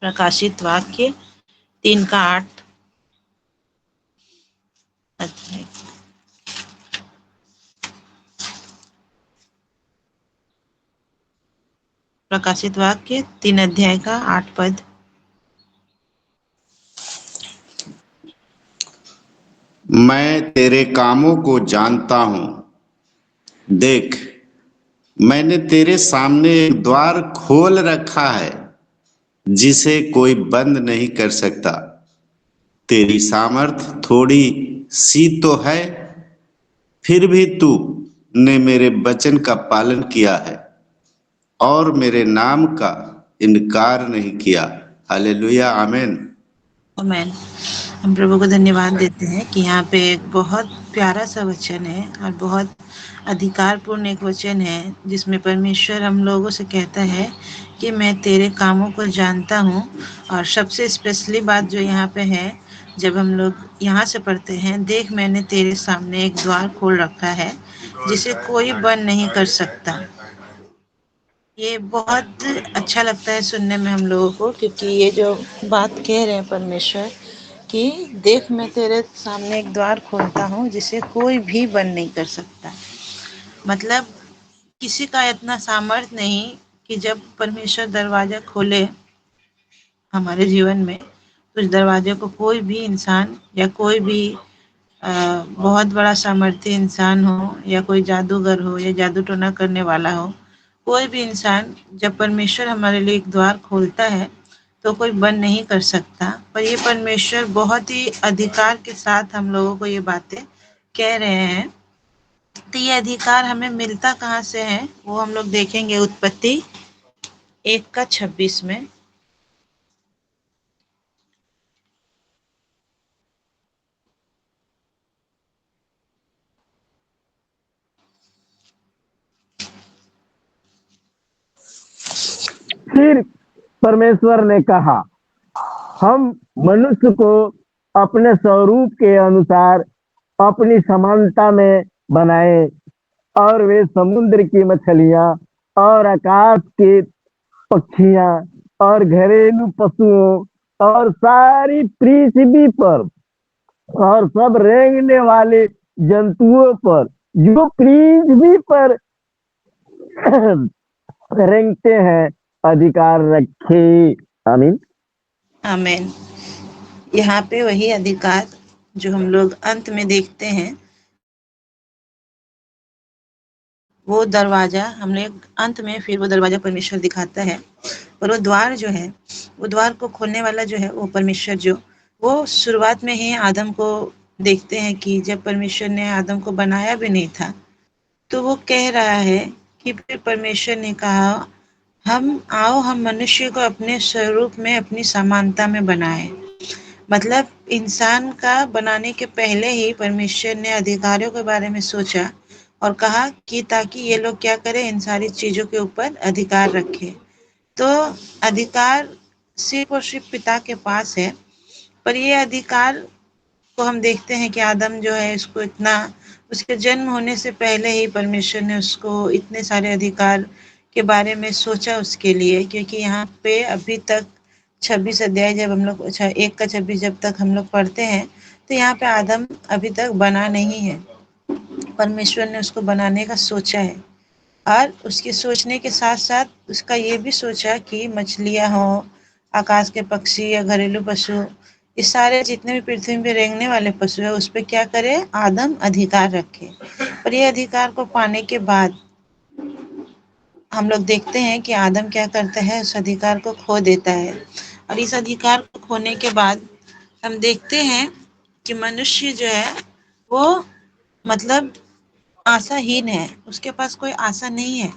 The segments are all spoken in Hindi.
प्रकाशित वाक्य 3:8 अध्याय। प्रकाशित वाक्य 3 अध्याय का 8 पद। मैं तेरे कामों को जानता हूँ। देख, मैंने तेरे सामने एक द्वार खोल रखा है जिसे कोई बंद नहीं कर सकता। तेरी सामर्थ थोड़ी सी तो है, फिर भी तू ने मेरे वचन का पालन किया है और मेरे नाम का इनकार नहीं किया। हालेलुया, आमीन। आमीन। हम प्रभु को धन्यवाद देते हैं कि यहाँ पे एक बहुत प्यारा सा वचन है और बहुत अधिकारपूर्ण एक वचन है जिसमें परमेश्वर हम लोगों से कहता है कि मैं तेरे कामों को जानता हूँ। और सबसे स्पेशली बात जो यहाँ पे है, जब हम लोग यहाँ से पढ़ते हैं, देख मैंने तेरे सामने एक द्वार खोल रखा है जिसे कोई बंद नहीं कर सकता। ये बहुत अच्छा लगता है सुनने में हम लोगों को, क्योंकि ये जो बात कह रहे हैं परमेश्वर कि देख मैं तेरे सामने एक द्वार खोलता हूँ जिसे कोई भी बंद नहीं कर सकता। मतलब किसी का इतना सामर्थ्य नहीं कि जब परमेश्वर दरवाजा खोले हमारे जीवन में, तो उस दरवाजे को कोई भी इंसान या कोई भी बहुत बड़ा सामर्थ्य इंसान हो या कोई जादूगर हो या जादू टोना करने वाला हो, कोई भी इंसान जब परमेश्वर हमारे लिए एक द्वार खोलता है तो कोई बंद नहीं कर सकता। पर ये परमेश्वर बहुत ही अधिकार के साथ हम लोगों को ये बातें कह रहे हैं। तो ये अधिकार हमें मिलता कहाँ से है, वो हम लोग देखेंगे उत्पत्ति 1:26 में। फिर परमेश्वर ने कहा, हम मनुष्य को अपने स्वरूप के अनुसार अपनी समानता में बनाए और वे समुद्र की मछलियां और आकाश के पक्षियां और घरेलू पशुओं और सारी पृथ्वी पर और सब रेंगने वाले जंतुओं पर जो पृथ्वी पर रेंगते हैं अधिकार रखे। आमीन। आमीन। यहाँ पे वही अधिकार जो हम लोग अंत में देखते हैं, वो दरवाजा हमने अंत में फिर वो दरवाजा परमेश्वर दिखाता है। और वो द्वार जो है, वो द्वार को खोलने वाला जो है वो परमेश्वर, जो वो शुरुआत में ही आदम को देखते हैं कि जब परमेश्वर ने आदम को बनाया भी नहीं था, तो वो कह रहा है कि फिर परमेश्वर ने कहा, हम मनुष्य को अपने स्वरूप में अपनी समानता में बनाए। मतलब इंसान का बनाने के पहले ही परमेश्वर ने अधिकारों के बारे में सोचा और कहा कि ताकि ये लोग क्या करें, इन सारी चीजों के ऊपर अधिकार रखें। तो अधिकार सिर्फ और सिर्फ पिता के पास है। पर ये अधिकार को हम देखते हैं कि आदम जो है, इसको इतना, उसके जन्म होने से पहले ही परमेश्वर ने उसको इतने सारे अधिकार के बारे में सोचा उसके लिए। क्योंकि यहाँ पे अभी तक 26 अध्याय जब हम लोग 1:26 जब तक हम लोग पढ़ते हैं, तो यहाँ पे आदम अभी तक बना नहीं है। परमेश्वर ने उसको बनाने का सोचा है और उसके सोचने के साथ साथ उसका ये भी सोचा कि मछलियाँ हों, आकाश के पक्षी या घरेलू पशु, ये सारे जितने भी पृथ्वी पे रेंगने वाले पशु है, उस पर क्या करे, आदम अधिकार रखे। और ये अधिकार को पाने के बाद हम लोग देखते हैं कि आदम क्या करता है, उस अधिकार को खो देता है। और इस अधिकार को खोने के बाद हम देखते हैं कि मनुष्य जो है वो मतलब आशाहीन है, उसके पास कोई आशा नहीं है।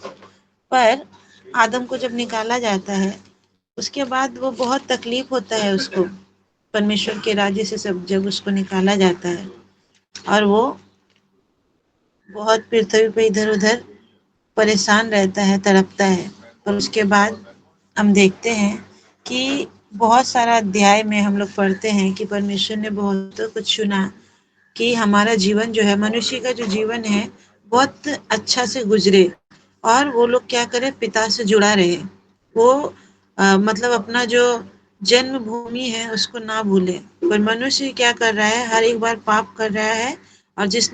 पर आदम को जब निकाला जाता है, उसके बाद वो बहुत तकलीफ होता है उसको, परमेश्वर के राज्य से सब जब उसको निकाला जाता है और वो बहुत पृथ्वी पे इधर उधर परेशान रहता है, तड़पता है। और उसके बाद हम देखते हैं कि बहुत सारा अध्याय में हम लोग पढ़ते हैं कि परमेश्वर ने बहुत कुछ चुना कि हमारा जीवन जो है, मनुष्य का जो जीवन है, बहुत अच्छा से गुजरे और वो लोग क्या करें, पिता से जुड़ा रहे। वो मतलब अपना जो जन्मभूमि है उसको ना भूले। पर मनुष्य क्या कर रहा है, हर एक बार पाप कर रहा है, और जिस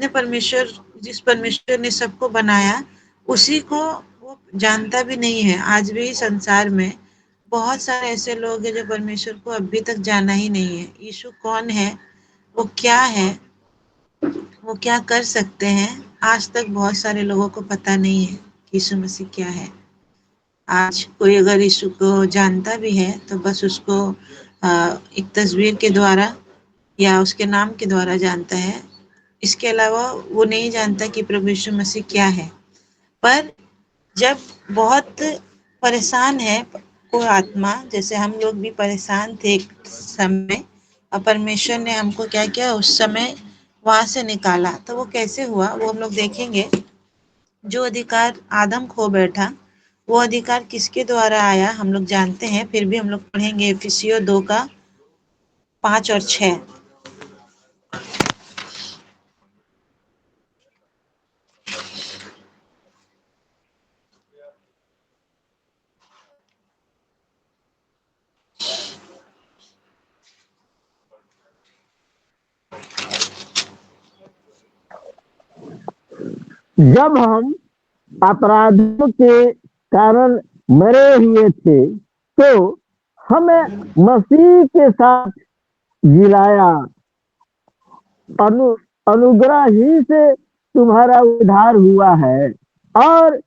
परमेश्वर ने सबको बनाया, उसी को वो जानता भी नहीं है। आज भी संसार में बहुत सारे ऐसे लोग हैं जो परमेश्वर को अभी तक जाना ही नहीं है। यीशु कौन है, वो क्या है, वो क्या कर सकते हैं, आज तक बहुत सारे लोगों को पता नहीं है कि यीशु मसीह क्या है। आज कोई अगर यीशु को जानता भी है तो बस उसको एक तस्वीर के द्वारा या उसके नाम के द्वारा जानता है। इसके अलावा वो नहीं जानता कि प्रभु यीशु मसीह क्या है। पर जब बहुत परेशान है कोई आत्मा, जैसे हम लोग भी परेशान थे एक समय, और परमेश्वर ने हमको क्या किया उस समय वहां से निकाला, तो वो कैसे हुआ वो हम लोग देखेंगे। जो अधिकार आदम खो बैठा, वो अधिकार किसके द्वारा आया हम लोग जानते हैं, फिर भी हम लोग पढ़ेंगे इफिसियों 2 का 5 और 6। जब हम अपराधों के कारण मरे हुए थे, तो हमें मसीह के साथ जिलाया। अनु अनुग्रह ही से तुम्हारा उद्धार हुआ है, और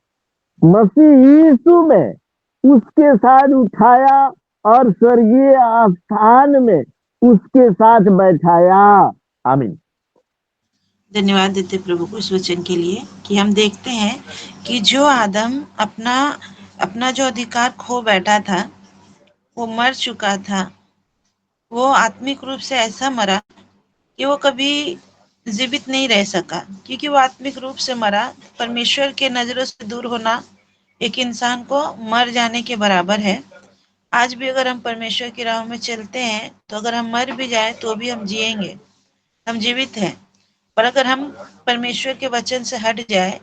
मसीह यीशु में उसके साथ उठाया, और स्वर्गीय स्थान में उसके साथ बैठाया। आमीन। धन्यवाद देते प्रभु को इस वचन के लिए कि हम देखते हैं कि जो आदम अपना अपना जो अधिकार खो बैठा था, वो मर चुका था। वो आत्मिक रूप से ऐसा मरा कि वो कभी जीवित नहीं रह सका, क्योंकि वो आत्मिक रूप से मरा। परमेश्वर के नजरों से दूर होना एक इंसान को मर जाने के बराबर है। आज भी अगर हम परमेश्वर की राह में चलते हैं, तो अगर हम मर भी जाए तो भी हम जिएंगे, हम जीवित हैं। पर अगर हम परमेश्वर के वचन से हट जाए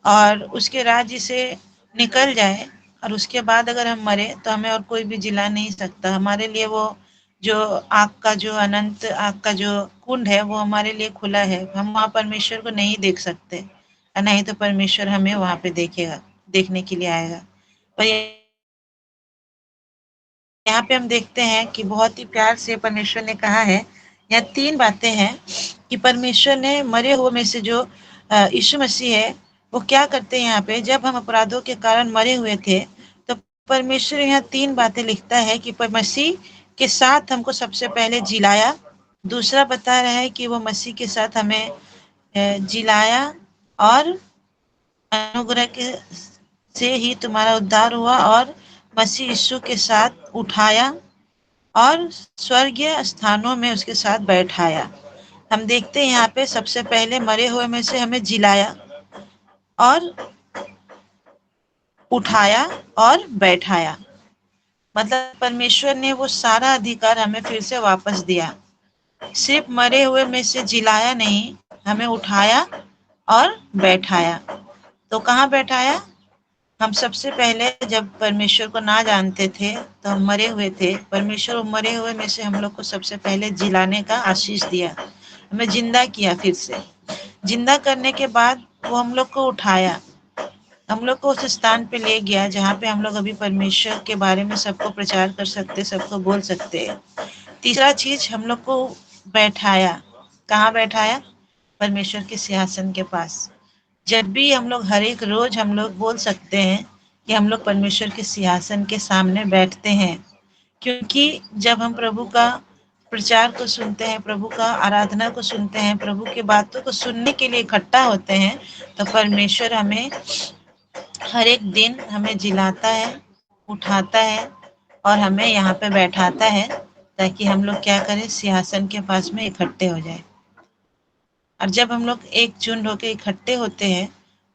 और उसके राज्य से निकल जाए, और उसके बाद अगर हम मरे, तो हमें और कोई भी जिला नहीं सकता। हमारे लिए वो जो आग का जो अनंत आग का जो कुंड है, वो हमारे लिए खुला है। हम वहाँ परमेश्वर को नहीं देख सकते, और नहीं तो परमेश्वर हमें वहाँ पे देखेगा, देखने के लिए आएगा। पर यहाँ पे हम देखते हैं कि बहुत ही प्यार से परमेश्वर ने कहा है, यहाँ 3 बातें हैं कि परमेश्वर ने मरे हुए में से जो यीशु मसीह है, वो क्या करते हैं यहाँ पे। जब हम अपराधों के कारण मरे हुए थे, तो परमेश्वर यहाँ 3 बातें लिखता है कि मसीह के साथ हमको सबसे पहले जिलाया। दूसरा बता रहा है कि वो मसीह के साथ हमें जिलाया, और अनुग्रह के से ही तुम्हारा उद्धार हुआ, और मसीह यीशु के साथ उठाया, और स्वर्गीय स्थानों में उसके साथ बैठाया। हम देखते हैं यहाँ पे सबसे पहले मरे हुए में से हमें जिलाया, और उठाया, और बैठाया। मतलब परमेश्वर ने वो सारा अधिकार हमें फिर से वापस दिया। सिर्फ मरे हुए में से जिलाया नहीं, हमें उठाया और बैठाया। तो कहाँ बैठाया? हम सबसे पहले जब परमेश्वर को ना जानते थे, तो हम मरे हुए थे। परमेश्वर मरे हुए में से हम लोग को सबसे पहले जिलाने का आशीष दिया, हमें जिंदा किया। फिर से जिंदा करने के बाद वो हम लोग को उठाया, हम लोग को उस स्थान पे ले गया जहाँ पे हम लोग अभी परमेश्वर के बारे में सबको प्रचार कर सकते, सबको बोल सकते हैं। तीसरा चीज, हम लोग को बैठाया। कहाँ बैठाया? परमेश्वर के सिंहासन के पास। जब भी हम लोग हर एक रोज हम लोग बोल सकते हैं कि हम लोग परमेश्वर के सिंहासन के सामने बैठते हैं, क्योंकि जब हम प्रभु का प्रचार को सुनते हैं, प्रभु का आराधना को सुनते हैं, प्रभु की बातों को सुनने के लिए इकट्ठा होते हैं, तो परमेश्वर हमें हर एक दिन हमें जिलाता है, उठाता है, और हमें यहाँ पे बैठाता है, ताकि हम लोग क्या करें, सिंहासन के पास में इकट्ठे हो जाए। और जब हम लोग एकजुट होकर इकट्ठे होते हैं,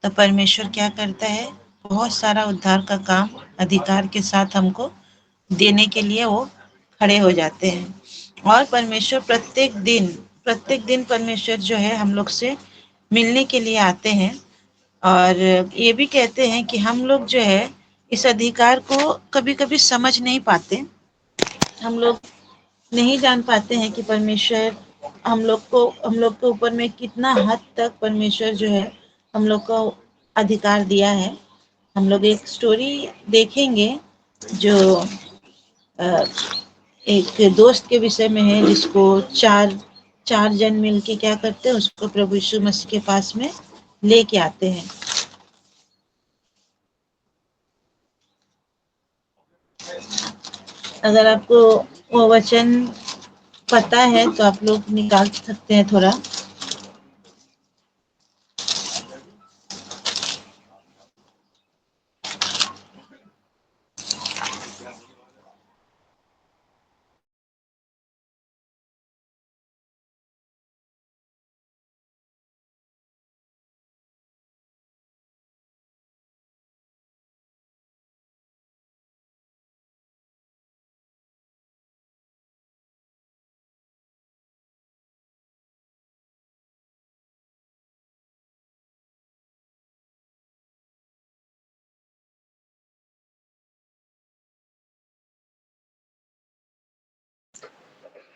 तो परमेश्वर क्या करता है, बहुत सारा उद्धार का काम अधिकार के साथ हमको देने के लिए वो खड़े हो जाते हैं। और परमेश्वर प्रत्येक दिन परमेश्वर जो है हम लोग से मिलने के लिए आते हैं। और ये भी कहते हैं कि हम लोग जो है इस अधिकार को कभी कभी समझ नहीं पाते, हम लोग नहीं जान पाते हैं कि परमेश्वर हम लोग के ऊपर में कितना हद तक परमेश्वर जो है हम लोग को अधिकार दिया है। हम लोग एक स्टोरी देखेंगे जो अ, एक दोस्त के विषय में है, जिसको चार चार जन मिलके क्या करते हैं, उसको प्रभु यीशु मसीह के पास में लेके आते हैं। अगर आपको वो वचन पता है तो आप लोग निकाल सकते हैं थोड़ा।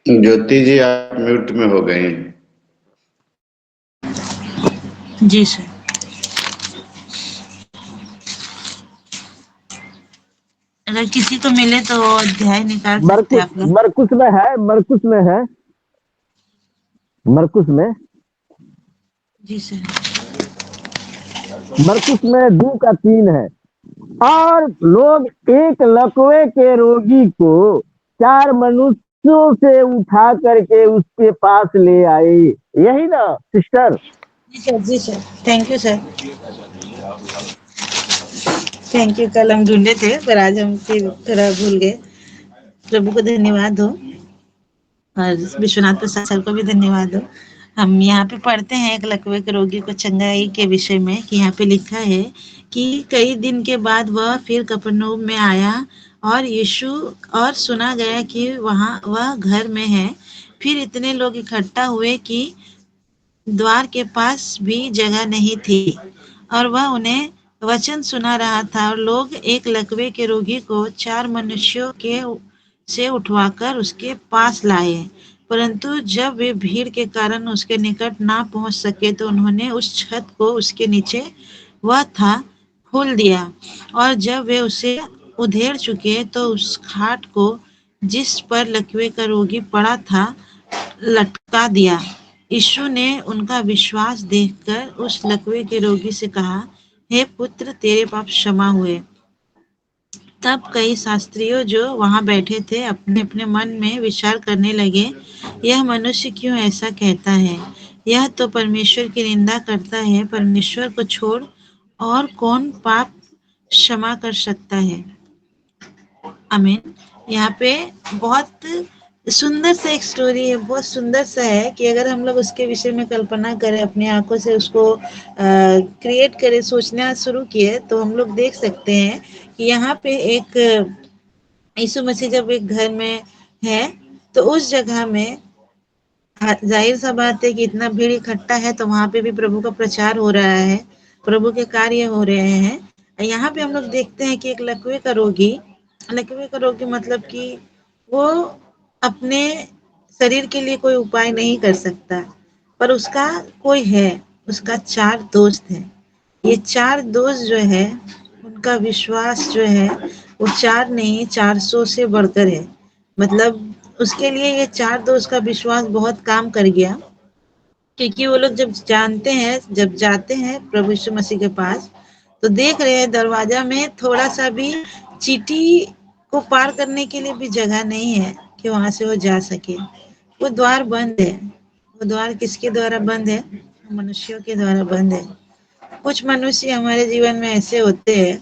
ज्योति जी, आप म्यूट में हो गए हैं। जी सर। अगर किसी को मिले तो अध्याय निकाल सकते हैं मरकुस आप लोग। मरकुस में है, मरकुस में है, मरकुस में, जी सर। मरकुस में 2 का 3 है। और लोग एक लकवे के रोगी को 4 मनुष्यों से उठा करके उसके पास ले आए। यही ना सिस्टर? जी सर। जी sir. Thank you sir. Thank you. कल हम ढूंढे थे पर आज हम फिर थोड़ा भूल गए। प्रभु को धन्यवाद हो और विश्वनाथ प्रसाद सर को भी धन्यवाद हो। हम यहाँ पे पढ़ते हैं एक लकवे के रोगी को चंगाई के विषय में कि यहाँ पे लिखा है कि कई दिन के बाद वह फिर कफरनहूम में आया और यीशु और सुना गया कि वहाँ वह घर में है। फिर इतने लोग इकट्ठा हुए कि द्वार के पास भी जगह नहीं थी और वह उन्हें वचन सुना रहा था। और लोग एक लकवे के रोगी को 4 मनुष्यों के से उठवाकर उसके पास लाए, परंतु जब वे भीड़ के कारण उसके निकट ना पहुंच सके तो उन्होंने उस छत को उसके नीचे वह था खोल दिया। और जब वे उसे उधेड़ चुके तो उस खाट को जिस पर लकवे का रोगी पड़ा था लटका दिया। यीशु ने उनका विश्वास देखकर उस लकवे के रोगी से कहा, हे पुत्र, तेरे पाप क्षमा हुए। तब कई शास्त्रियों जो वहां बैठे थे अपने अपने मन में विचार करने लगे, यह मनुष्य क्यों ऐसा कहता है? यह तो परमेश्वर की निंदा करता है। परमेश्वर को छोड़ और कौन पाप क्षमा कर सकता है? आमीन। यहाँ पे बहुत सुंदर सा एक स्टोरी है, बहुत सुंदर सा है कि अगर हम लोग उसके विषय में कल्पना करें, अपनी आंखों से उसको क्रिएट करें, सोचना शुरू किए, तो हम लोग देख सकते हैं कि यहाँ पे एक यीशु मसीह जब एक घर में है तो उस जगह में जाहिर सा बात है कि इतना भीड़ इकट्ठा है तो वहां पे भी प्रभु का प्रचार हो रहा है, प्रभु के कार्य हो रहे हैं। यहाँ पे हम लोग देखते हैं कि एक लकवे का रोगी मतलब कि वो अपने शरीर के लिए कोई उपाय नहीं कर सकता, पर उसका कोई है, उसका 4 दोस्त हैं। ये 4 दोस्त जो है उनका विश्वास जो है वो 4 नहीं 400 से बढ़कर है। मतलब उसके लिए ये 4 दोस्त का विश्वास बहुत काम कर गया, क्योंकि वो लोग जब जानते हैं, जब जाते हैं प्रभु यीशु मसीह के पास तो देख रहे हैं दरवाजा में थोड़ा सा भी चींटी को पार करने के लिए भी जगह नहीं है कि वहां से वो जा सके। वो द्वार बंद है। वो द्वार किसके द्वारा बंद है? मनुष्यों के द्वारा बंद है। कुछ मनुष्य हमारे जीवन में ऐसे होते हैं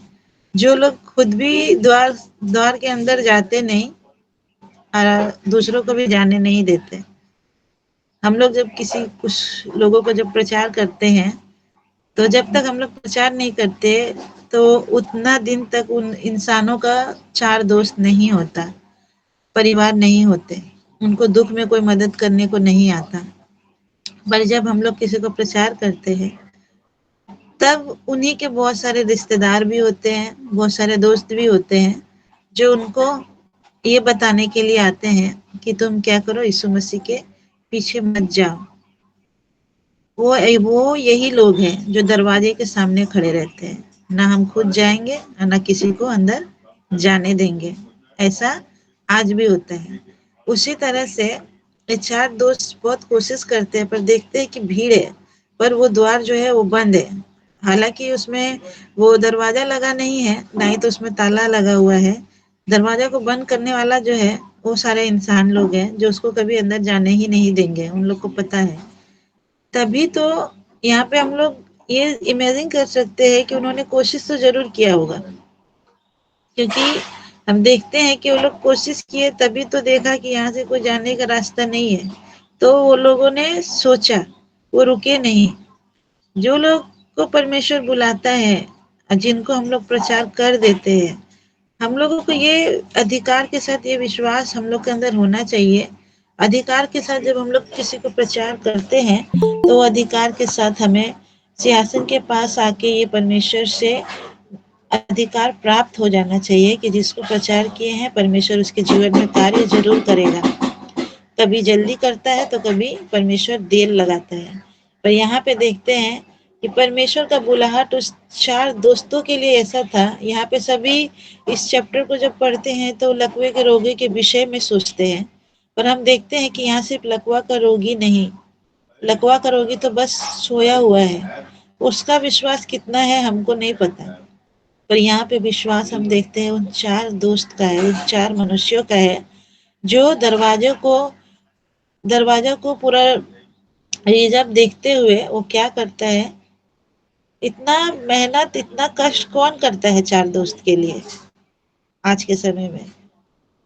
जो लोग खुद भी द्वार द्वार के अंदर जाते नहीं और दूसरों को भी जाने नहीं देते। हम लोग जब किसी कुछ लोगों को जब प्रचार करते हैं तो जब तक हम लोग प्रचार नहीं करते तो उतना दिन तक उन इंसानों का 4 दोस्त नहीं होता, परिवार नहीं होते, उनको दुख में कोई मदद करने को नहीं आता। पर जब हम लोग किसी को प्रचार करते हैं तब उन्हीं के बहुत सारे रिश्तेदार भी होते हैं, बहुत सारे दोस्त भी होते हैं जो उनको ये बताने के लिए आते हैं कि तुम क्या करो, यीशु मसीह के पीछे मत जाओ। वो यही लोग हैं जो दरवाजे के सामने खड़े रहते हैं, ना हम खुद जाएंगे और ना किसी को अंदर जाने देंगे। ऐसा आज भी होता है। उसी तरह से ये 4 दोस्त बहुत कोशिश करते हैं, पर देखते हैं कि भीड़ है, पर वो द्वार जो है वो बंद है। हालांकि उसमें वो दरवाजा लगा नहीं है, ना ही तो उसमें ताला लगा हुआ है। दरवाजा को बंद करने वाला जो है वो सारे इंसान लोग हैं जो उसको कभी अंदर जाने ही नहीं देंगे, उन लोग को पता है। तभी तो यहाँ पे हम लोग ये इमेजिन कर सकते हैं कि उन्होंने कोशिश तो जरूर किया होगा, क्योंकि हम देखते हैं कि वो लोग कोशिश किए, तभी तो देखा कि यहाँ से कोई जाने का रास्ता नहीं है, तो वो लोगों ने सोचा, वो रुके नहीं। जो लोग को परमेश्वर बुलाता है और जिनको हम लोग प्रचार कर देते हैं, हम लोगों को ये अधिकार के साथ ये विश्वास हम लोग के अंदर होना चाहिए। अधिकार के साथ जब हम लोग किसी को प्रचार करते हैं, तो अधिकार के साथ हमें सिंहासन के पास आके ये परमेश्वर से अधिकार प्राप्त हो जाना चाहिए कि जिसको प्रचार किए हैं, परमेश्वर उसके जीवन में कार्य जरूर करेगा। कभी जल्दी करता है तो कभी परमेश्वर देर लगाता है। पर यहाँ पे देखते हैं कि परमेश्वर का बुलाहट उस 4 दोस्तों के लिए ऐसा था। यहाँ पे सभी इस चैप्टर को जब पढ़ते हैं तो लकवे के रोगी के विषय में सोचते हैं, पर हम देखते हैं कि यहाँ सिर्फ लकवा का रोगी नहीं, लकवा का रोगी तो बस सोया हुआ है। उसका विश्वास कितना है हमको नहीं पता, पर यहाँ पे विश्वास हम देखते हैं उन 4 दोस्त का है, उन 4 मनुष्यों का है, जो दरवाजा को पूरा रिजर्व देखते हुए वो क्या करता है। इतना मेहनत, इतना कष्ट कौन करता है 4 दोस्त के लिए आज के समय में।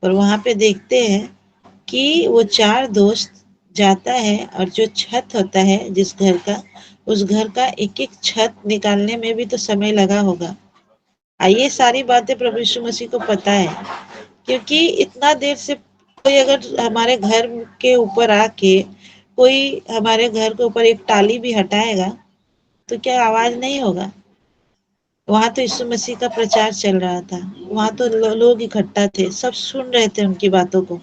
पर वहां पे देखते हैं कि वो 4 दोस्त जाता है, और जो छत होता है जिस घर का, उस घर का एक एक छत निकालने में भी तो समय लगा होगा। ये सारी बातें प्रभु यीशु मसीह को पता है, क्योंकि इतना देर से कोई अगर हमारे घर के ऊपर आके कोई हमारे घर के ऊपर एक टाली भी हटाएगा तो क्या आवाज नहीं होगा। वहां तो यीशु मसीह का प्रचार चल रहा था, वहां तो लोग इकट्ठा थे, सब सुन रहे थे उनकी बातों को,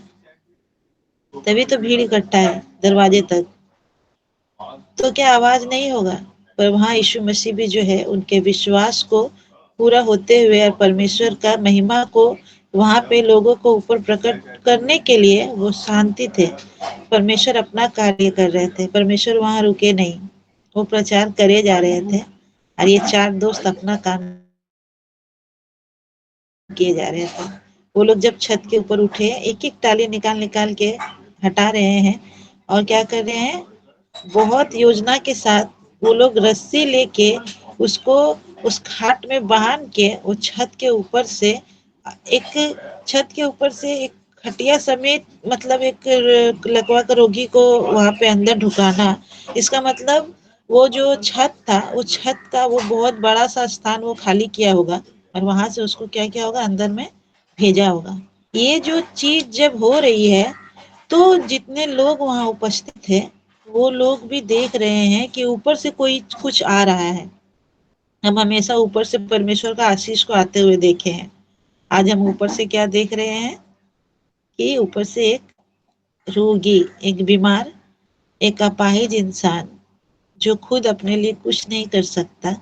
तभी तो भीड़ इकट्ठा है दरवाजे तक, तो क्या आवाज नहीं होगा। पर वहां यीशु मसीह भी जो है उनके विश्वास को पूरा होते हुए और परमेश्वर का महिमा को वहां पे लोगों को ऊपर प्रकट करने के लिए वो शांति थे। परमेश्वर अपना कार्य कर रहे थे, परमेश्वर वहां रुके नहीं, वो प्रचार करे जा रहे थे, और ये 4 दोस्त अपना काम किए जा रहे थे। वो लोग जब छत के ऊपर उठे, एक एक टाली निकाल निकाल के हटा रहे हैं, और क्या कर रहे हैं, बहुत योजना के साथ वो लोग रस्सी लेके उसको उस खाट में बांध के वो छत के ऊपर से एक खटिया समेत, मतलब एक लकवा का रोगी को वहां पे अंदर ढुकाना। इसका मतलब वो जो छत था, वो छत का वो बहुत बड़ा सा स्थान वो खाली किया होगा, और वहां से उसको क्या किया होगा, अंदर में भेजा होगा। ये जो चीज जब हो रही है, तो जितने लोग वहां उपस्थित थे वो लोग भी देख रहे हैं कि ऊपर से कोई कुछ आ रहा है। हम हमेशा ऊपर से परमेश्वर का आशीष को आते हुए देखे हैं। आज हम ऊपर से क्या देख रहे हैं कि ऊपर से एक रोगी, एक बीमार, एक अपाहिज इंसान जो खुद अपने लिए कुछ नहीं कर सकता,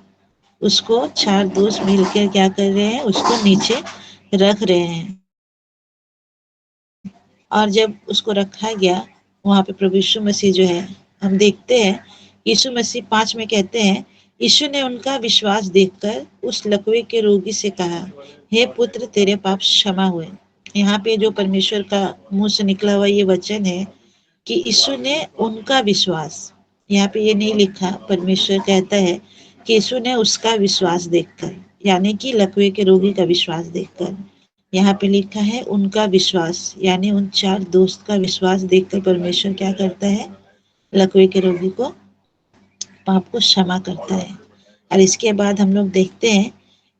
उसको 4 दोस्त मिलकर क्या कर रहे हैं, उसको नीचे रख रहे हैं। और जब उसको रखा गया, वहां पे प्रभु यीशु मसीह जो है, हम देखते हैं यीशु मसीह 5 में कहते हैं, यीशु ने उनका विश्वास देखकर उस लकवे के रोगी से कहा, हे पुत्र, तेरे पाप क्षमा हुए। यहाँ पे जो परमेश्वर का मुंह से निकला हुआ ये वचन है कि यीशु ने उनका विश्वास, यहाँ पे ये नहीं लिखा, परमेश्वर कहता है कि यीशु ने उसका विश्वास देखकर, यानी कि लकवे के रोगी का विश्वास देखकर। यहाँ पे लिखा है उनका विश्वास, यानी उन 4 दोस्त का विश्वास देखकर परमेश्वर क्या करता है, लकवे के रोगी को पाप को क्षमा करता है। और इसके बाद हम लोग देखते हैं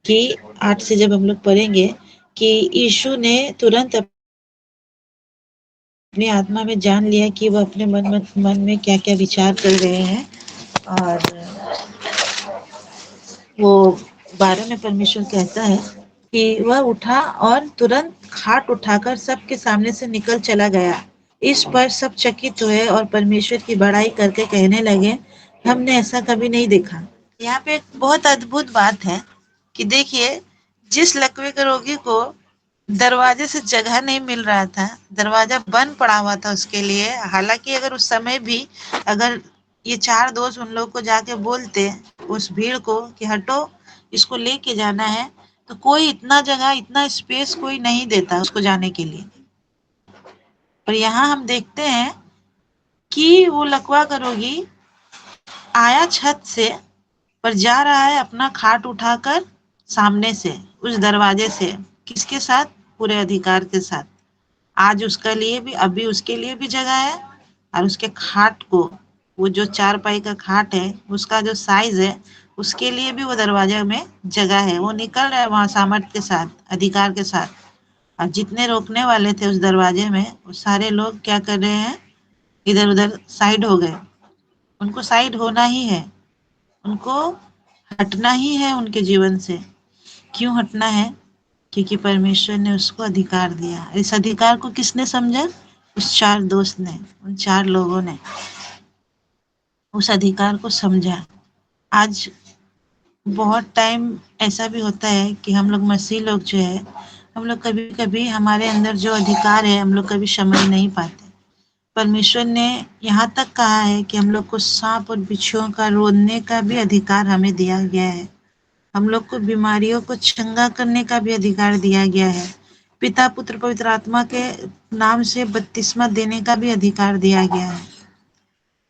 कि 8 से जब हम लोग पढ़ेंगे कि यीशु ने तुरंत अपनी आत्मा में जान लिया कि वो अपने मन में क्या क्या विचार कर रहे हैं। और वो 12 में परमेश्वर कहता है कि वह उठा और तुरंत खाट उठाकर सबके सामने से निकल चला गया। इस पर सब चकित हुए और परमेश्वर की बड़ाई करके कहने लगे, हमने ऐसा कभी नहीं देखा। यहाँ पे एक बहुत अद्भुत बात है कि देखिए, जिस लकवे के रोगी को दरवाजे से जगह नहीं मिल रहा था, दरवाजा बंद पड़ा हुआ था उसके लिए। हालांकि अगर उस समय भी अगर ये 4 दोस्त उन लोग को जाके बोलते उस भीड़ को कि हटो, इसको लेके जाना है, तो कोई इतना जगह, इतना स्पेस कोई नहीं देता उसको जाने के लिए। पर यहाँ हम देखते हैं कि वो लकवा का रोगी आया छत से, पर जा रहा है अपना खाट उठाकर सामने से, उस दरवाजे से। किसके साथ? पूरे अधिकार के साथ। आज उसके लिए भी, अभी उसके लिए भी जगह है, और उसके खाट को, वो जो 4 पाई का खाट है, उसका जो साइज है, उसके लिए भी वो दरवाजे में जगह है। वो निकल रहा है वहां सामर्थ्य के साथ, अधिकार के साथ। और जितने रोकने वाले थे उस दरवाजे में, वो सारे लोग क्या कर रहे हैं? इधर उधर साइड हो गए। उनको साइड होना ही है, उनको हटना ही है उनके जीवन से। क्यों हटना है? क्योंकि परमेश्वर ने उसको अधिकार दिया। इस अधिकार को किसने समझा? उस 4 दोस्त ने, उन 4 लोगों ने उस अधिकार को समझा। आज बहुत टाइम ऐसा भी होता है कि हम लोग मसीह लोग जो है, हम लोग कभी कभी हमारे अंदर जो अधिकार है, हम लोग कभी समझ नहीं पाते। परमेश्वर ने यहाँ तक कहा है कि हम लोग को सांप और बिच्छुओं का रोकने का भी अधिकार हमें दिया गया है। हम लोग को बीमारियों को चंगा करने का भी अधिकार दिया गया है। पिता, पुत्र, पवित्र आत्मा के नाम से बपतिस्मा देने का भी अधिकार दिया गया है।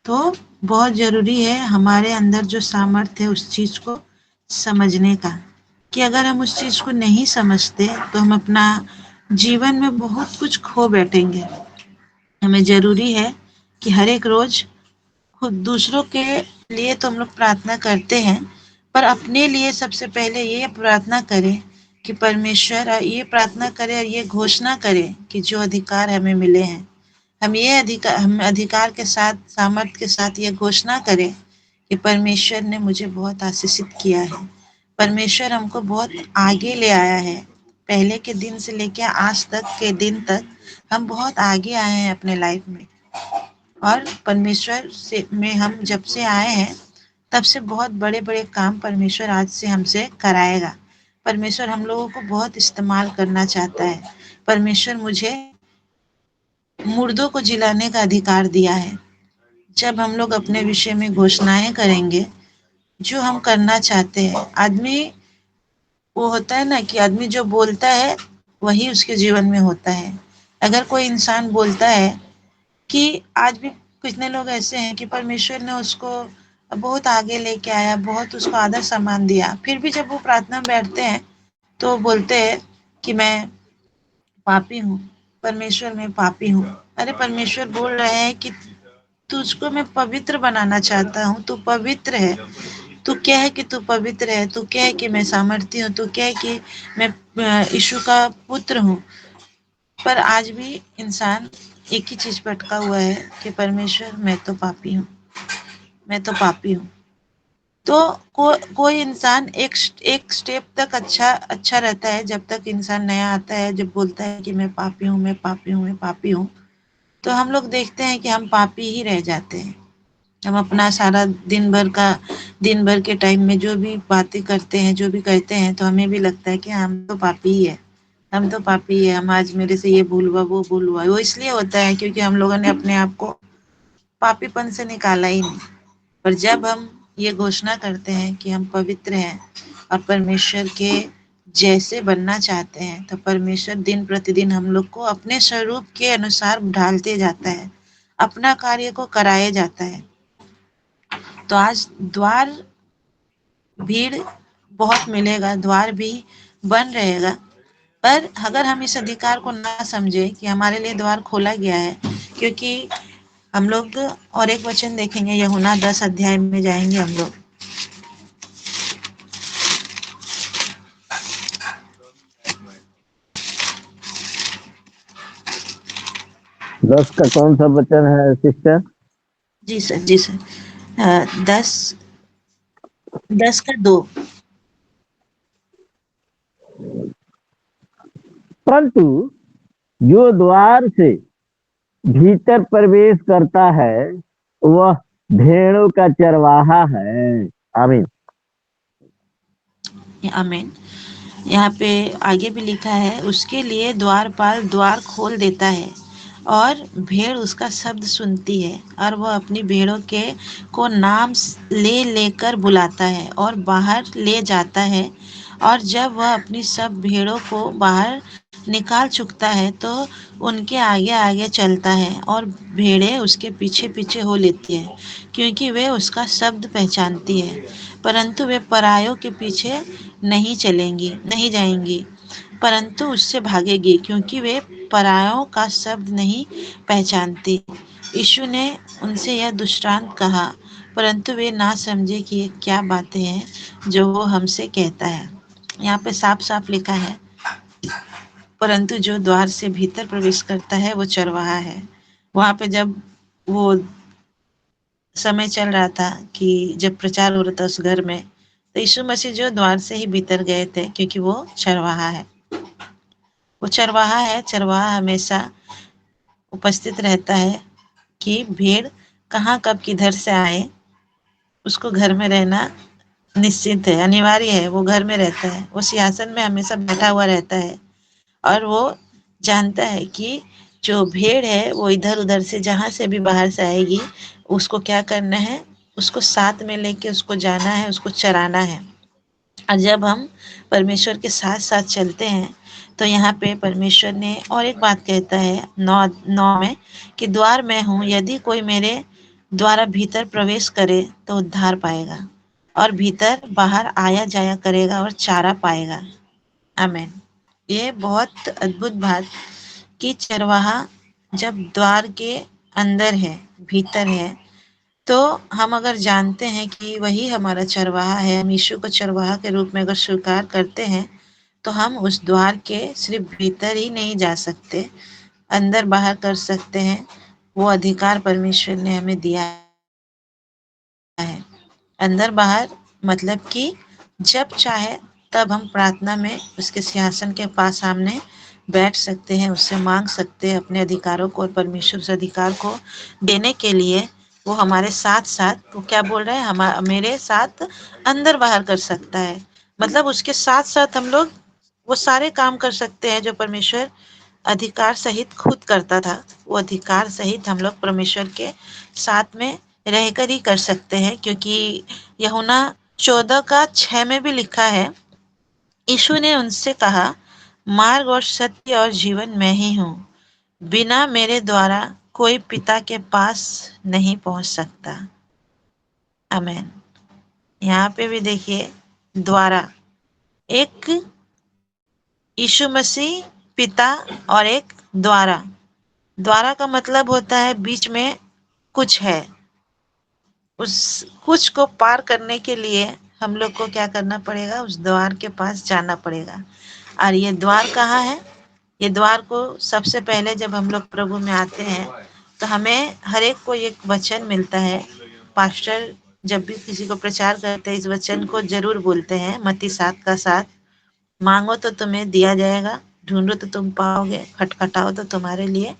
तो बहुत जरूरी है हमारे अंदर जो सामर्थ्य है उस चीज को समझने का, कि अगर हम उस चीज को नहीं समझते तो हम अपना जीवन में बहुत कुछ खो बैठेंगे। हमें जरूरी है कि हर एक रोज खुद, दूसरों के लिए तो हम लोग प्रार्थना करते हैं, पर अपने लिए सबसे पहले ये प्रार्थना करें कि परमेश्वर, ये प्रार्थना करें और ये घोषणा करें कि जो अधिकार हमें मिले हैं, हम अधिकार के साथ, सामर्थ्य के साथ ये घोषणा करें कि परमेश्वर ने मुझे बहुत आशीषित किया है। परमेश्वर हमको बहुत आगे ले आया है। पहले के दिन से लेकर आज तक के दिन तक हम बहुत आगे आए हैं अपने लाइफ में। और परमेश्वर से में हम जब से आए हैं, तब से बहुत बड़े बड़े काम परमेश्वर आज से हमसे कराएगा। परमेश्वर हम लोगों को बहुत इस्तेमाल करना चाहता है। परमेश्वर मुझे मुर्दों को जिलाने का अधिकार दिया है। जब हम लोग अपने विषय में घोषणाएं करेंगे, जो हम करना चाहते हैं, आदमी, वो होता है ना कि आदमी जो बोलता है वही उसके जीवन में होता है। अगर कोई इंसान बोलता है कि आज भी कितने लोग ऐसे हैं कि परमेश्वर ने उसको बहुत आगे लेके आया, बहुत उसको आदर सम्मान दिया, फिर भी जब वो प्रार्थना में बैठते हैं तो बोलते हैं कि मैं पापी हूँ, परमेश्वर मैं पापी हूँ। अरे परमेश्वर बोल रहे हैं कि तुझको मैं पवित्र बनाना चाहता हूँ, तू पवित्र है। तू क्या है कि तू पवित्र है, तू क्या है कि मैं सामर्थी हूँ, तू क्या है कि मैं यीशु का पुत्र हूँ। पर आज भी इंसान एक ही चीज पे अटका हुआ है कि परमेश्वर मैं तो पापी हूँ, मैं तो पापी हूँ। तो कोई इंसान एक स्टेप तक अच्छा रहता है, जब तक इंसान नया आता है, जब बोलता है कि मैं पापी हूँ, मैं पापी हूँ, मैं पापी हूँ, तो हम लोग देखते हैं कि हम पापी ही रह जाते हैं। हम अपना सारा दिन भर के टाइम में जो भी बातें करते हैं, जो भी करते हैं, तो हमें भी लगता है कि हम तो पापी ही है, हम तो पापी है, हम आज मेरे से ये भूल हुआ, वो भूल हुआ। वो इसलिए होता है क्योंकि हम लोगों ने अपने आप को पापीपन से निकाला ही नहीं। पर जब हम ये घोषणा करते हैं कि हम पवित्र हैं और परमेश्वर के जैसे बनना चाहते हैं, तो परमेश्वर दिन प्रतिदिन हम लोग को अपने स्वरूप के अनुसार ढालते जाता है, अपना कार्य को कराया जाता है। तो आज द्वार, भीड़ बहुत मिलेगा, द्वार भी बन रहेगा, पर अगर हम इस अधिकार को ना समझे कि हमारे लिए द्वार खोला गया है, क्योंकि हम लोग और एक वचन देखेंगे, यूहन्ना 10 अध्याय में जाएंगे हम लोग। 10 का कौन सा वचन है सिस्टर? जी सर, जी सर। 10, 10 का 2। परंतु जो द्वार से भीतर प्रवेश करता है वह भेड़ों का चरवाहा है। आमीन। आमीन। यहाँ पे आगे भी लिखा है, उसके लिए द्वारपाल द्वार खोल देता है और भेड़ उसका शब्द सुनती है और वह अपनी भेड़ों के को नाम ले लेकर बुलाता है और बाहर ले जाता है। और जब वह अपनी सब भेड़ों को बाहर निकाल चुकता है तो उनके आगे आगे चलता है और भेड़ें उसके पीछे पीछे हो लेती है, क्योंकि वे उसका शब्द पहचानती है। परंतु वे परायों के पीछे नहीं जाएंगी, परंतु उससे भागेगी, क्योंकि वे परायों का शब्द नहीं पहचानती। यीशु ने उनसे यह दृष्टांत कहा, परंतु वे ना समझे कि ये क्या बातें हैं जो वो हमसे कहता है। यहाँ पे साफ साफ लिखा है, परंतु जो द्वार से भीतर प्रवेश करता है वो चरवाहा है। वहां पे जब वो समय चल रहा था कि जब प्रचार हो रहा था उस घर में, तो यीशु मसीह जो द्वार से ही भीतर गए थे, क्योंकि वो चरवाहा है। वो चरवाहा है। चरवाहा हमेशा उपस्थित रहता है कि भेड़ कहाँ कब किधर से आए। उसको घर में रहना निश्चित है, अनिवार्य है। वो घर में रहता है, वो सिंहासन में हमेशा बैठा हुआ रहता है और वो जानता है कि जो भेड़ है वो इधर उधर से जहाँ से भी बाहर से आएगी, उसको क्या करना है, उसको साथ में लेके उसको जाना है, उसको चराना है। और जब हम परमेश्वर के साथ साथ चलते हैं तो यहाँ पे परमेश्वर ने और एक बात कहता है 9 में कि द्वार मैं हूँ, यदि कोई मेरे द्वारा भीतर प्रवेश करे तो उद्धार पाएगा और भीतर बाहर आया जाया करेगा और चारा पाएगा। आमीन। ये बहुत अद्भुत बात कि चरवाहा जब द्वार के अंदर है, भीतर है, तो हम अगर जानते हैं कि वही हमारा चरवाहा है, हम यीशु को चरवाहा के रूप में अगर स्वीकार करते हैं, तो हम उस द्वार के सिर्फ भीतर ही नहीं जा सकते, अंदर बाहर कर सकते हैं। वो अधिकार परमेश्वर ने हमें दिया है। अंदर बाहर मतलब कि जब चाहे तब हम प्रार्थना में उसके सिंहासन के पास सामने बैठ सकते हैं, उससे मांग सकते हैं अपने अधिकारों को, और परमेश्वर उस अधिकार को देने के लिए वो हमारे साथ साथ, वो क्या बोल रहे हैं, हम मेरे साथ अंदर बाहर कर सकता है। मतलब उसके साथ साथ हम लोग वो सारे काम कर सकते हैं जो परमेश्वर अधिकार सहित खुद करता था। वो अधिकार सहित हम लोग परमेश्वर के साथ में रहकर ही कर सकते हैं, क्योंकि यूहन्ना 14:6 में भी लिखा है, यीशु ने उनसे कहा, मार्ग और सत्य और जीवन मैं ही हूँ, बिना मेरे द्वारा कोई पिता के पास नहीं पहुंच सकता। आमीन। यहाँ पे भी देखिए, द्वारा, एक यीशु मसीह, पिता, और एक द्वारा। द्वारा का मतलब होता है बीच में कुछ है। उस कुछ को पार करने के लिए हम लोग को क्या करना पड़ेगा, उस द्वार के पास जाना पड़ेगा। और ये द्वार कहाँ है? ये द्वार को सबसे पहले जब हम लोग प्रभु में आते हैं तो हमें हर एक को एक वचन मिलता है। पास्टर जब भी किसी को प्रचार करते हैं इस वचन को जरूर बोलते हैं, मत्ती 7:7, मांगो तो तुम्हें दिया जाएगा, ढूंढो तो तुम पाओगे, खटखटाओ तो तुम्हारे लिए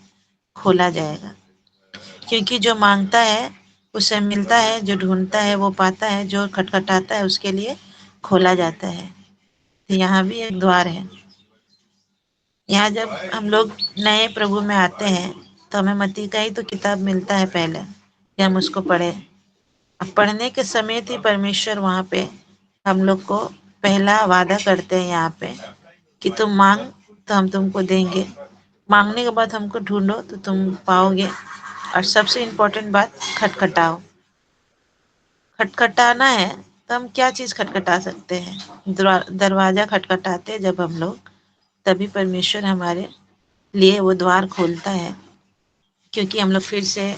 खोला जाएगा। क्योंकि जो मांगता है उसे मिलता है, जो ढूंढता है वो पाता है, जो खटखटाता है उसके लिए खोला जाता है। तो यहाँ भी एक द्वार है। यहाँ जब हम लोग नए प्रभु में आते हैं तो हमें मत्ती का ही तो किताब मिलता है पहले कि हम उसको पढ़े। अब पढ़ने के समेत ही परमेश्वर वहाँ पे हम लोग को पहला वादा करते हैं यहाँ पे कि तुम मांग तो हम तुमको देंगे, मांगने के बाद हमको ढूंढो तो तुम पाओगे, और सबसे इम्पोर्टेंट बात, खटखटाओ। खटखटाना है तो हम क्या चीज खटखटा सकते हैं? दरवाजा खटखटाते हैं जब हम लोग, तभी परमेश्वर हमारे लिए वो द्वार खोलता है। क्योंकि हम लोग फिर से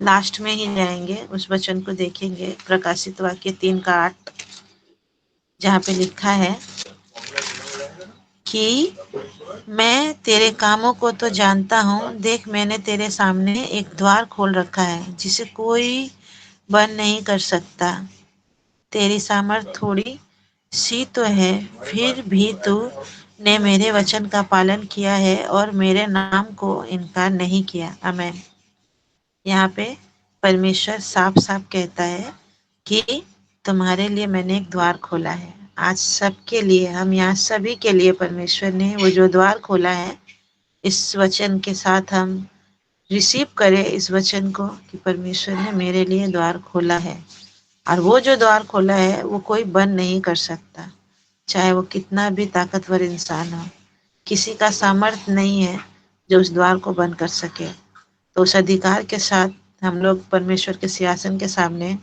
लास्ट में ही जाएंगे, उस वचन को देखेंगे, प्रकाशित वाक्य 3:8, जहाँ पे लिखा है कि मैं तेरे कामों को तो जानता हूँ, देख मैंने तेरे सामने एक द्वार खोल रखा है जिसे कोई बंद नहीं कर सकता। तेरी सामर्थ थोड़ी सी तो है, फिर भी तू ने मेरे वचन का पालन किया है और मेरे नाम को इनकार नहीं किया। आमीन। यहाँ पे परमेश्वर साफ-साफ कहता है कि तुम्हारे लिए मैंने एक द्वार खोला है। आज सबके लिए, हम यहाँ सभी के लिए परमेश्वर ने वो जो द्वार खोला है, इस वचन के साथ हम रिसीव करें इस वचन को कि परमेश्वर ने मेरे लिए द्वार खोला है। और वो जो द्वार खोला है वो कोई बंद नहीं कर सकता, चाहे वो कितना भी ताकतवर इंसान हो। किसी का सामर्थ्य नहीं है जो उस द्वार को बंद कर सके। तो उस अधिकार के साथ हम लोग परमेश्वर के सिंहासन के सामने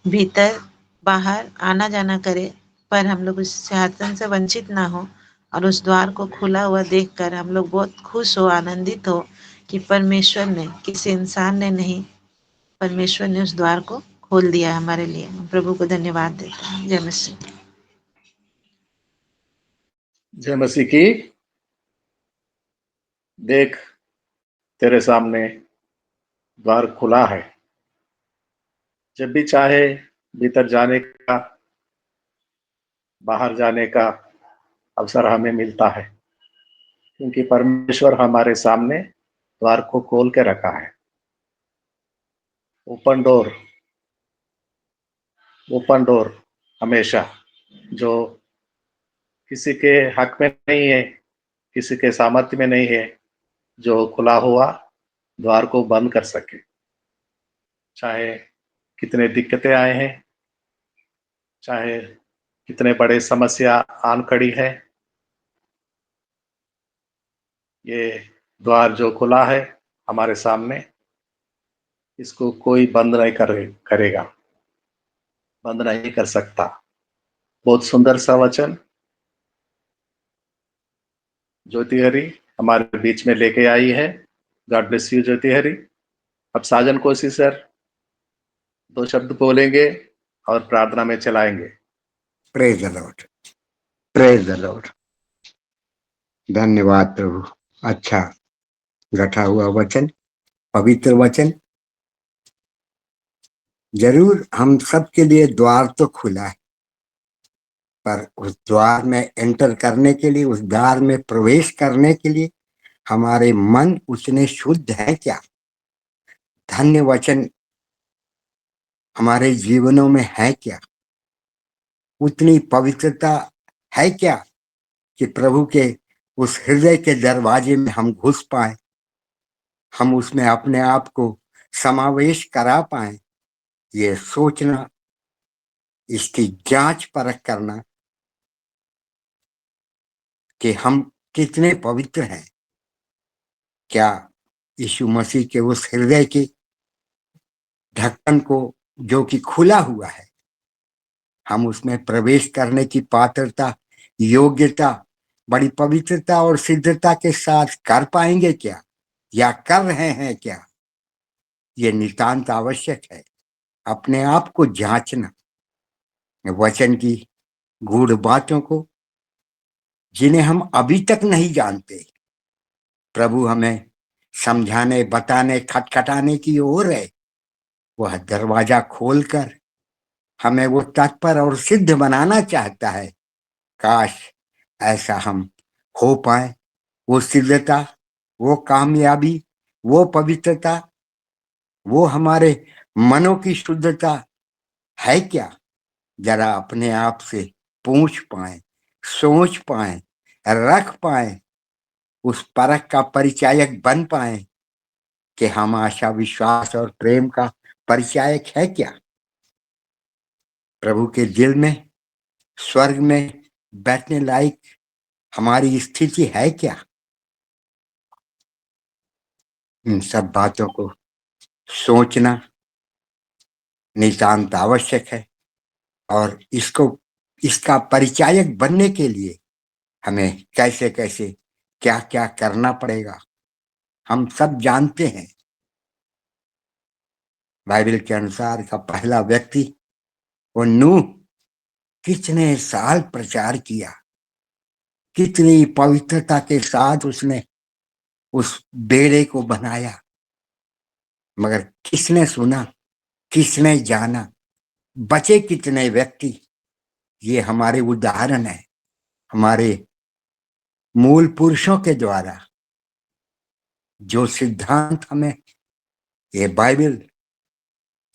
भीतर बाहर आना जाना करें, पर हम लोग उस सिंहासन से वंचित ना हो और उस द्वार को खुला हुआ देखकर हम लोग बहुत खुश हो, आनंदित हो कि परमेश्वर ने, किसी इंसान ने नहीं, परमेश्वर ने उस द्वार को खोल दिया है हमारे लिए। हम प्रभु को धन्यवाद देते हैं। जय मसीह। जय मसीह की। देख, तेरे सामने द्वार खुला है। जब भी चाहे भीतर जाने का, बाहर जाने का अवसर हमें मिलता है, क्योंकि परमेश्वर हमारे सामने द्वार को खोल के रखा है। ओपन डोर, ओपन डोर हमेशा, जो किसी के हक में नहीं है, किसी के सामर्थ्य में नहीं है, जो खुला हुआ द्वार को बंद कर सके। चाहे कितने दिक्कतें आए हैं, चाहे कितने बड़े समस्या आन खड़ी है, ये द्वार जो खुला है हमारे सामने, इसको कोई बंद नहीं करेगा, बंद नहीं कर सकता। बहुत सुंदर सा वचन ज्योति हरी हमारे बीच में लेके आई है। गॉड ब्लेस यू ज्योति हरी। अब साजन कोसी सर 2 शब्द बोलेंगे और प्रार्थना में चलाएंगे। Praise the Lord, praise the Lord. धन्यवाद प्रभु। अच्छा गठा हुआ वचन, पवित्र वचन। जरूर हम सबके लिए द्वार तो खुला है, पर उस द्वार में एंटर करने के लिए, उस द्वार में प्रवेश करने के लिए हमारे मन उतने शुद्ध है क्या? धन्य वचन हमारे जीवनों में है क्या? उतनी पवित्रता है क्या कि प्रभु के उस हृदय के दरवाजे में हम घुस पाए, हम उसमें अपने आप को समावेश करा पाए? ये सोचना, इसकी जांच परख करना कि हम कितने पवित्र हैं। क्या यीशु मसीह के उस हृदय के ढक्कन को जो कि खुला हुआ है, हम उसमें प्रवेश करने की पात्रता, योग्यता, बड़ी पवित्रता और सिद्धता के साथ कर पाएंगे क्या, या कर रहे हैं क्या? ये नितांत आवश्यक है। अपने आप को जांचना, वचन की गूढ़ बातों को जिन्हें हम अभी तक नहीं जानते, प्रभु हमें समझाने, बताने, खटखटाने की ओर है। वह दरवाजा खोलकर हमें वो तत्पर और सिद्ध बनाना चाहता है। काश ऐसा हम हो पाए। वो सिद्धता, वो कामयाबी, वो पवित्रता, वो हमारे मनों की शुद्धता है क्या? जरा अपने आप से पूछ पाए, सोच पाए, रख पाए, उस परख का परिचायक बन पाए कि हम आशा, विश्वास और प्रेम का परिचायक है क्या? प्रभु के दिल में, स्वर्ग में बैठने लायक हमारी स्थिति है क्या? इन सब बातों को सोचना नितांत आवश्यक है, और इसका परिचायक बनने के लिए हमें कैसे कैसे क्या क्या करना पड़ेगा, हम सब जानते हैं। बाइबल के अनुसार का पहला व्यक्ति वो नूह, कितने साल प्रचार किया, कितनी पवित्रता के साथ उसने उस बेड़े को बनाया, मगर किसने सुना, किसने जाना, बचे कितने व्यक्ति? ये हमारे उदाहरण है, हमारे मूल पुरुषों के द्वारा जो सिद्धांत हमें ये बाइबल,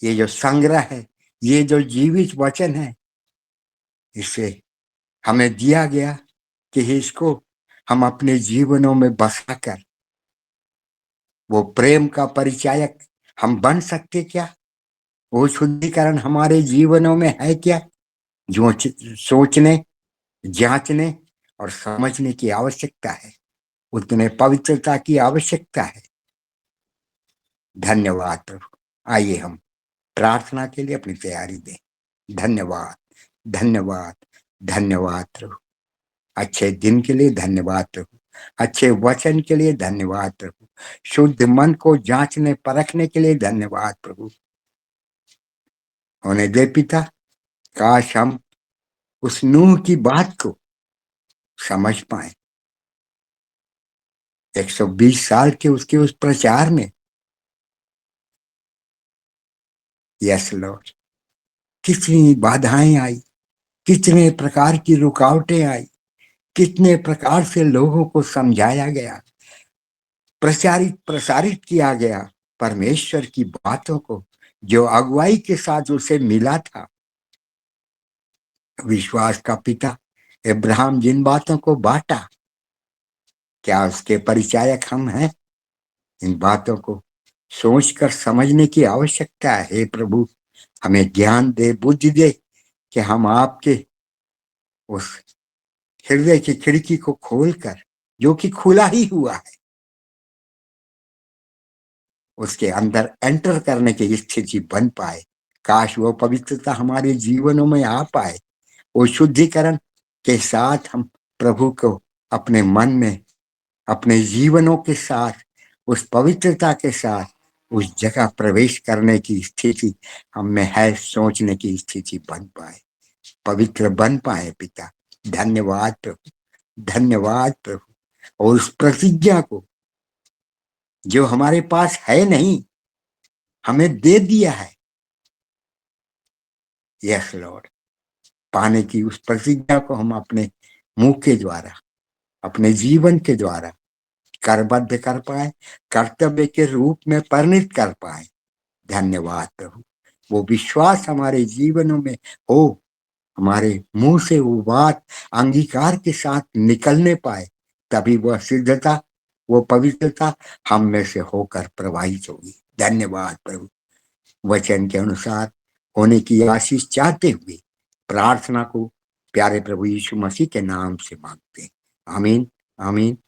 ये जो संग्रह है, ये जो जीवित वचन है, इसे हमें दिया गया कि इसको हम अपने जीवनों में बसाकर वो प्रेम का परिचायक हम बन सकते क्या? वो शुद्धिकरण हमारे जीवनों में है क्या? जो सोचने, जांचने और समझने की आवश्यकता है, उतने पवित्रता की आवश्यकता है। धन्यवाद प्रभु। आइए हम प्रार्थना के लिए अपनी तैयारी दें। धन्यवाद, धन्यवाद, धन्यवाद प्रभु। अच्छे दिन के लिए धन्यवाद प्रभु। अच्छे वचन के लिए धन्यवाद प्रभु। शुद्ध मन को जांचने परखने के लिए धन्यवाद प्रभु। होने दे पिता, काश हम उस नूह की बात को समझ पाए। 120 साल के उसके उस प्रचार में, यस लॉर्ड, कितनी बाधाएं आई, कितने प्रकार की रुकावटें आई, कितने प्रकार से लोगों को समझाया गया, प्रसारित किया गया परमेश्वर की बातों को, जो अगुवाई के साथ उसे मिला था। विश्वास का पिता अब्राहम जिन बातों को बांटा, क्या उसके परिचायक हम हैं? इन बातों को सोचकर समझने की आवश्यकता है। हे प्रभु, हमें ज्ञान दे, बुद्धि दे कि हम आपके उस हृदय की खिड़की को खोलकर, जो कि खुला ही हुआ है, उसके अंदर एंटर करने की स्थिति बन पाए। काश वो पवित्रता हमारे जीवनों में आ पाए। वो शुद्धिकरण के साथ हम प्रभु को अपने मन में, अपने जीवनों के साथ, उस पवित्रता के साथ उस जगह प्रवेश करने की स्थिति हम में है, सोचने की स्थिति बन पाए, पवित्र बन पाए। पिता धन्यवाद प्रभु, धन्यवाद प्रभु। और उस प्रतिज्ञा को जो हमारे पास है नहीं, हमें दे दिया है, यस लॉर्ड, पाने की उस प्रतिज्ञा को हम अपने मुंह के द्वारा, अपने जीवन के द्वारा करबद्ध कर पाए, कर्तव्य के रूप में परिणित कर पाए। धन्यवाद प्रभु। वो विश्वास हमारे जीवनों में हो, हमारे मुंह से वो बात अंगीकार के साथ निकलने पाए, तभी वह सिद्धता, वो पवित्रता हम में से होकर प्रवाहित होगी। धन्यवाद प्रभु। वचन के अनुसार होने की आशीष चाहते हुए प्रार्थना को प्यारे प्रभु यीशु मसीह के नाम से मांगते हैं। आमीन, आमीन,